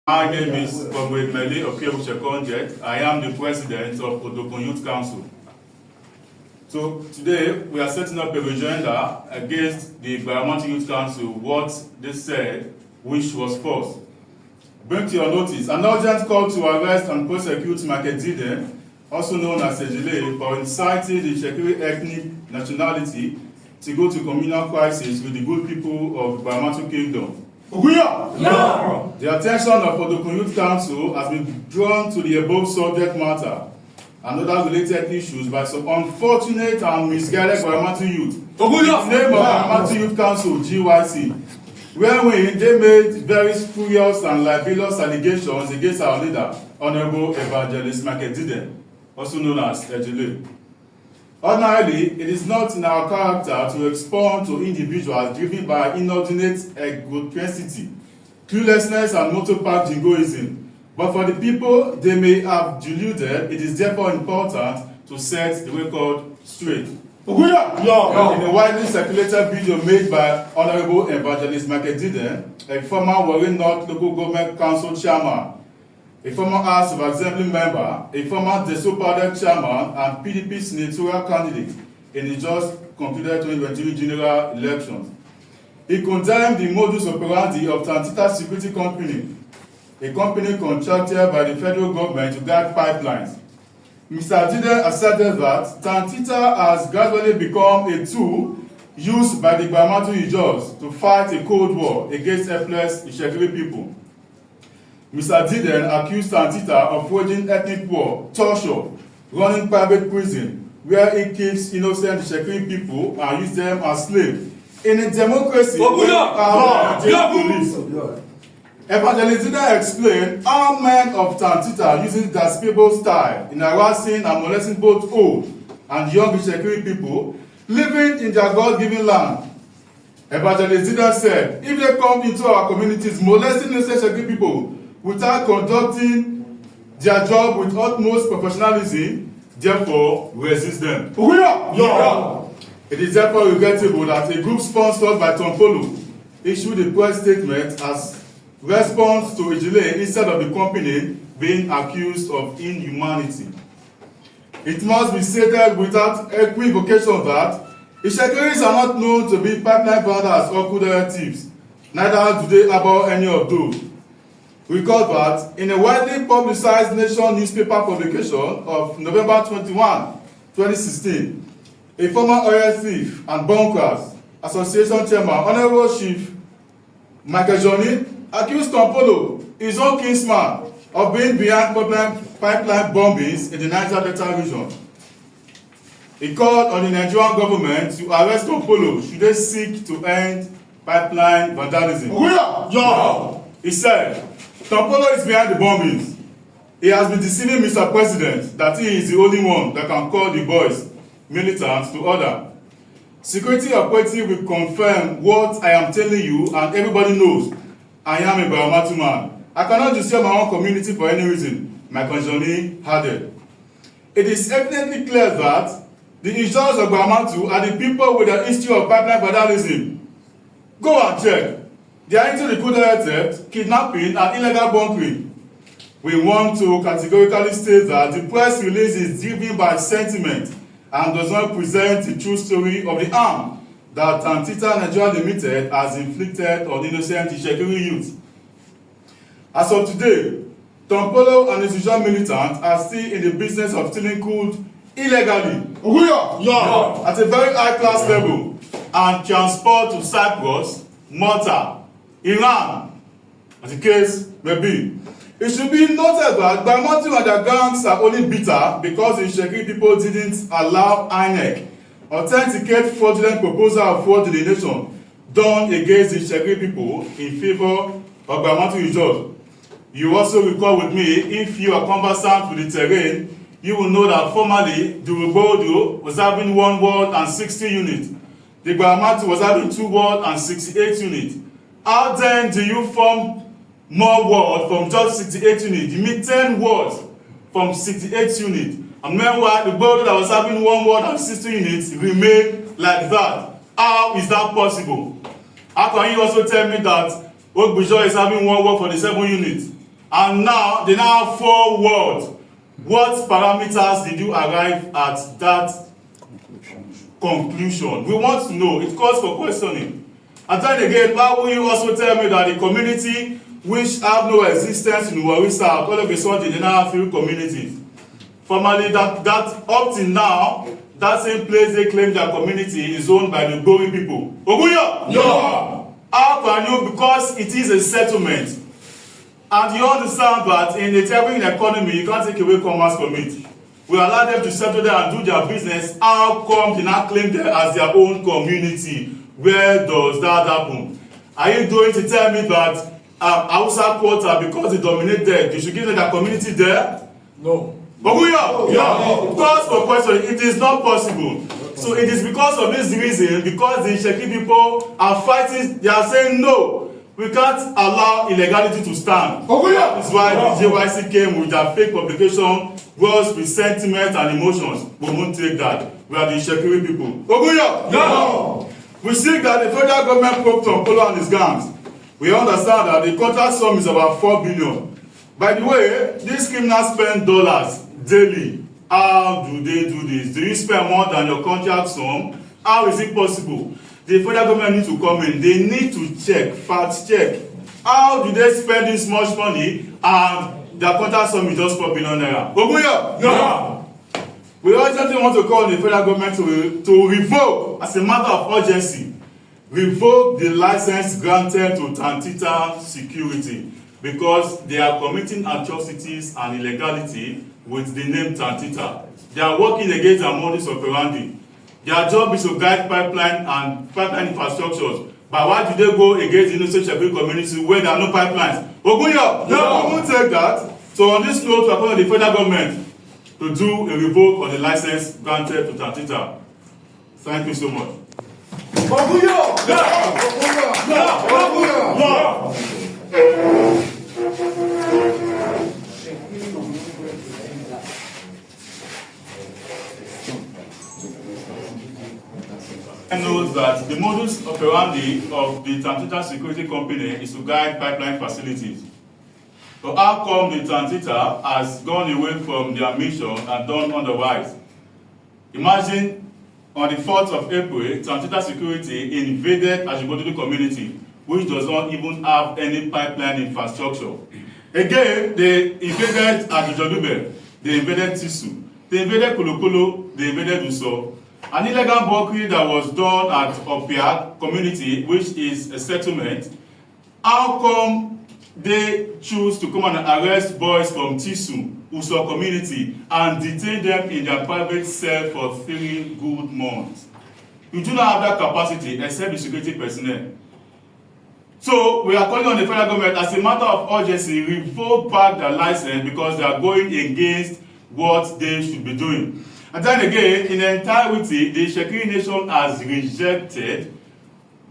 My name is Mele Ofeoritse Conget. I am the president of Odokun Youth Council. So today we are setting up a agenda against the Environmental Youth Council, what they said, which was false. Bring to your notice an urgent call to arrest and prosecute Tantita, also known as Ajigbodudu, for inciting the Itsekiris ethnic nationality to go to communal crisis with the good people of the Environmental Kingdom. Yeah. The attention of Odokun Youth Council has been drawn to the above subject matter and other related issues by some unfortunate and misguided environmental youth. The name of Environmental Youth Council, GYC, wherein they made very spurious and libelous allegations against our leader, Honorable Evangelist Tantita, also known as Ajigbodudu. Ordinarily, it is not in our character to respond to individuals driven by inordinate egocentrism, cluelessness, and motor-park jingoism. But for the people they may have deluded, it is therefore important to set the record straight. In a widely circulated video made by Honorable Evangelist Tantita, a former Warri North Local Government Council chairman, a former House of Assembly member, a former Deso chairman, and PDP senatorial candidate in the just concluded 2023 general elections. He condemned the modus operandi of Tantita Security Company, a company contracted by the federal government to guard pipelines. Mr. Tantita asserted that Tantita has gradually become a tool used by the Ijaws to fight a cold war against helpless Itsekiris people. Mr. Tantita accused Tantita of waging ethnic war, torture, running private prison, where he keeps innocent Itsekiris people and uses them as slaves. In a democracy, Evangelist Tantita explained how men of Tantita using despicable style in harassing and molesting both old and young Itsekiris people living in their God-given land. Evangelist Tantita said, if they come into our communities molesting innocent Itsekiris people without conducting their job with utmost professionalism, therefore resist them. It is therefore regrettable that a group sponsored by Tompolo issued a press statement as response to Ajigbodudu instead of the company being accused of inhumanity. It must be stated without equivocation that Itsekiris are not known to be pipeline vendors or crude thieves. Neither do they harbor any of those. Recall that in a widely publicized nation newspaper publication of November 21, 2016, a former oil thief and bunkers association chairman, Honorable Chief Michael Johnny, accused Tompolo, his own kinsman, of being behind pipeline bombings in the Niger Delta region. He called on the Nigerian government to arrest Tompolo should they seek to end pipeline vandalism. He said, Tompolo is behind the bombings. He has been deceiving Mr. President that he is the only one that can call the boys militants to order. Security operative will confirm what I am telling you, and everybody knows I am a environmental man. I cannot destroy my own community for any reason, my conjourney added. It is evidently clear that the Ijaws of environmental are the people with the history of pipeline vandalism. Go and check. They are into the crude theft, kidnapping, and illegal bunkering. We want to categorically state that the press release is driven by sentiment and does not present the true story of the harm that Tantita Nigeria Limited has inflicted on innocent Itsekiris youth. As of today, Tompolo and his usual militants are still in the business of stealing crude illegally at a very high-class level and transport to Cyprus, Malta, Iran, as the case may be. It should be noted that Environmental and their gangs are only bitter because the Itsekiris people didn't allow INEC authenticate fraudulent proposal of fraud delineation done against the Itsekiris people in favor of Environmental Ijaws. You also recall with me, if you are conversant with the terrain, you will know that formerly the Revoke was having 1 ward and 60 units. The Environmental was having 2 ward and 68 units. How then do you form more wards from just 68 units? You mean 10 wards from 68 units. And meanwhile, the body that was having 1 ward and 60 units remained like that. How is that possible? How can you also tell me that Ajigbodudu is having 1 ward for the 7 units? And now they now have 4 words. What parameters did you arrive at that conclusion? We want to know. It calls for questioning. And then again, why will you also tell me that the community which have no existence in Warri South, all of a sudden they now have 3 communities? Formerly, that up till now, that same place they claim their community is owned by the Warri people. Ogunya! No! How can you? Because it is a settlement. And you understand that in a thriving economy, you can't take away commerce from it. We allow them to settle there and do their business. How come they now claim them as their own community? Where does that happen? Are you going to tell me that Hausa quarter, because they dominate there, you should give them their community there? No. Ogunya! Yeah. Because for question, it is not possible. So it is because of this reason, because the Itsekiris people are fighting, they are saying no. We can't allow illegality to stand. That is why the JYC came with their fake publication, words with sentiment and emotions. We won't take that. We are the Itsekiris people. Ogunya! No! We see that the federal government poked Tompolo and his gangs. We understand that the contract sum is about 4 billion. By the way, these criminals spend dollars daily. How do they do this? Do you spend more than your contract sum? How is it possible? The federal government needs to come in. They need to check, fact check. How do they spend this much money and their contract sum is just 4 billion naira? Ogunya! No! We urgently want to call on the federal government to revoke, as a matter of urgency, revoke the license granted to Tantita Security because they are committing atrocities and illegality with the name Tantita. They are working against their modus operandi. Their job is to guide pipeline and pipeline infrastructures. But why do they go against the innocent Shepherd community where there are no pipelines? Ogunya! No, we won't take that. So on this note, we are calling on the federal government to do a revoke on the license granted to Tantita. Thank you so much. Ogunya! No! Knows that the modus operandi of the Tantita Security Company is to guide pipeline facilities. So how come the Tantita has gone away from their mission and done otherwise? Imagine on the 4th of April, Tantita Security invaded Ajigbodudu Community, which does not even have any pipeline infrastructure. Again, they invaded Ajigbodudu, they invaded Tisun, they invaded Kolokolo, they invaded Usor. An illegal bunkery that was done at Opia community, which is a settlement. How come they choose to come and arrest boys from Tisun, Usor community, and detain them in their private cell for 3 good months? You do not have that capacity except the security personnel. So we are calling on the federal government as a matter of urgency, revoke back their license because they are going against what they should be doing. And then again, in entirety, the Itsekiris nation has rejected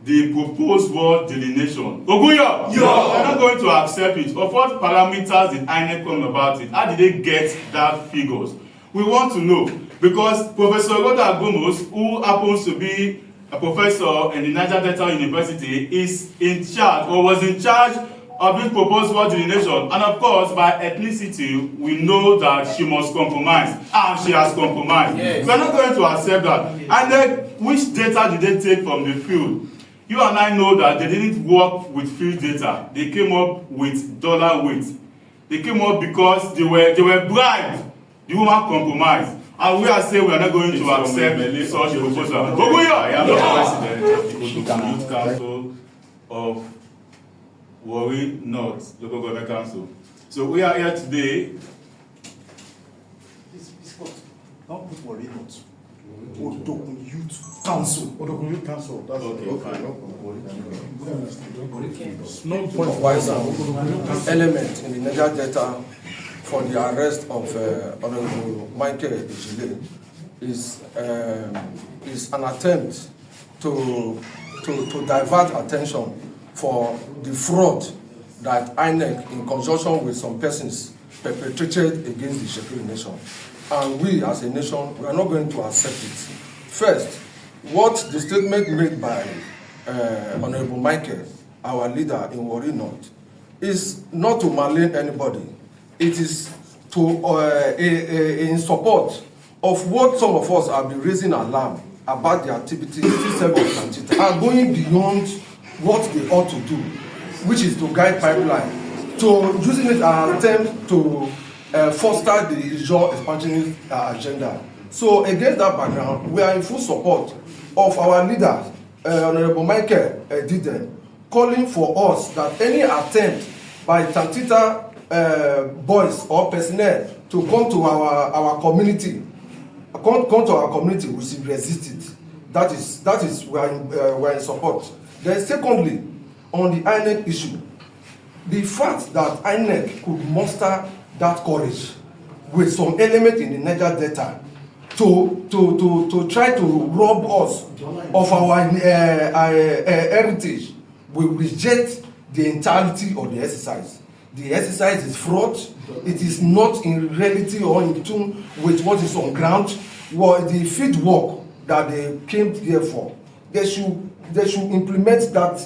the proposed world delineation. Ogunya! Yeah. They are not going to accept it. Of what parameters did INEC come about it? How did they get that figures? We want to know. Because Professor Roda Gomos, who happens to be a professor in the Niger Delta University, is in charge, or was in charge of this proposed world delineation. And of course, by ethnicity, we know that she must compromise. And she has compromised. Yes. We are not going to accept that. And then, which data did they take from the field? You and I know that they didn't work with field data. They came up with dollar weight. They came up because they were bribed. The woman compromised. And we are saying we are not going to accept such a proposal. I am the president of the Odokun Youth Council of Warri North Local Government Council. So we are here today. Don't put Warri North. Odokun Youth Council. Odokun Youth Council. That's okay. No point wise element in the Niger Delta for the arrest of Honorable Michael Ijaws is an attempt to divert attention for the fraud that INEC, in conjunction with some persons, perpetrated against the Itsekiris nation. And we, as a nation, we are not going to accept it. First, what the statement made by Honorable Michael, our leader in Warri North, is not to malign anybody. It is to in support of what some of us have been raising alarm about the activities of Tantita are going beyond what they ought to do, which is to guide pipeline, to using it as an attempt to foster the Ijaws expansionist agenda. So against that background, we are in full support of our leader, Honorable Mele Ofeoritse, calling for us that any attempt by Tantita boys or personnel to come to our community, come to our community, we should resist it. That is we are in support. Then secondly, on the INEC issue, the fact that INEC could muster that courage with some element in the Niger Delta to try to rob us of our heritage, we reject the entirety of the exercise. The exercise is fraud. It is not in reality or in tune with what is on ground. Well, the field work that they came here for, they should implement that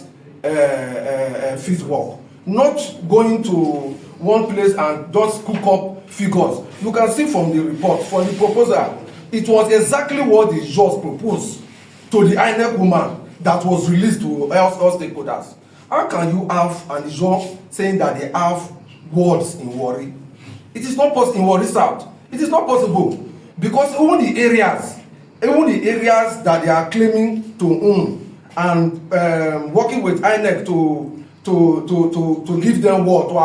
field work. Not going to one place and just cook up figures. You can see from the report, from the proposal, it was exactly what the Ijaws proposed to the INEC woman that was released to all stakeholders. How can you have an Ijaw saying that they have wards in Warri? It is not possible in Warri South. It is not possible because even the areas that they are claiming to own and working with INEC to give them ward, to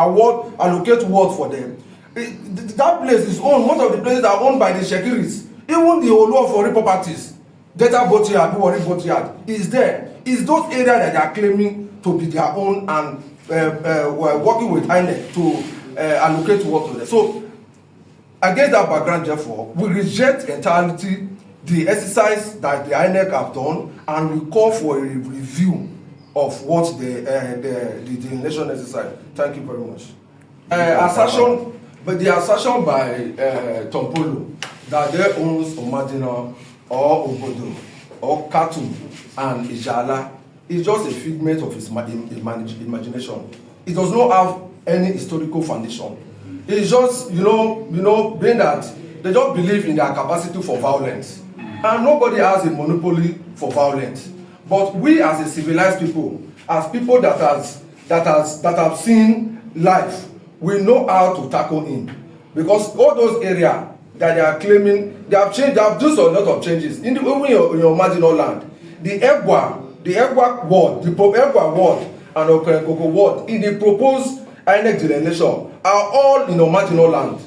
allocate ward for them. That place is owned. Most of the places are owned by the Itsekiris. Even the Mele Ofeoritse properties, data boatyard, Warri boatyard is there. It's those areas that they are claiming to be their own and we're working with INEC to allocate work to them. So, against that background, therefore, we reject entirely the exercise that the INEC have done and we call for a review of what the nation exercise. Thank you very much. The assertion by Tompolo that they owns Omadina or Obodo or Katu and Ijala is just a figment of his imagination. It does not have any historical foundation. It's just, being that they just believe in their capacity for violence. And nobody has a monopoly for violence. But we as a civilized people, as people that have seen life, we know how to tackle him. Because all those areas that they are claiming, they have changed, they have done a lot of changes. Even in your marginal land, the Egwa ward, the Egwa ward and Kolokolo ward in the proposed INEC delineation are all in our marginal land.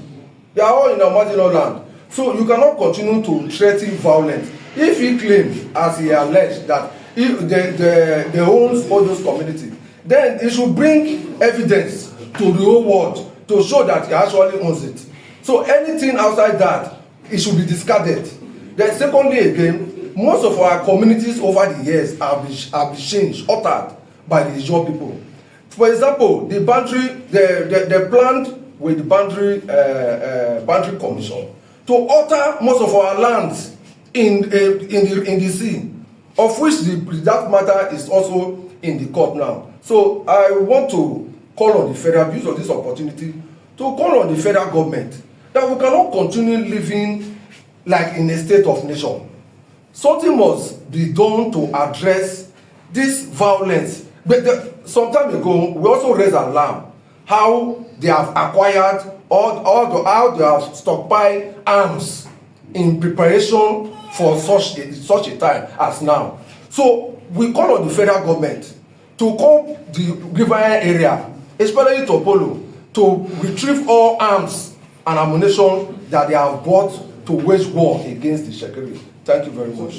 They are all in our marginal land. So you cannot continue to threaten violence. If he claims, as he alleged, that they owns all those communities, then he should bring evidence to the whole world to show that he actually owns it. So anything outside that, it should be discarded. Then secondly again, most of our communities over the years have been changed, altered by the Ijaws people. For example, the boundary, they planned with the boundary commission to alter most of our lands in the sea, of which that matter is also in the court now. So I want to call on the federal, use of this opportunity to call on the federal government that we cannot continue living like in a state of nation. Something must be done to address this violence. But some time ago, we also raised an alarm how they have acquired how they have stockpiled arms in preparation for such a time as now. So we call on the federal government to come the riverine area, especially Tompolo, to retrieve all arms and ammunition that they have bought to wage war against the Itsekiris. Thank you very much.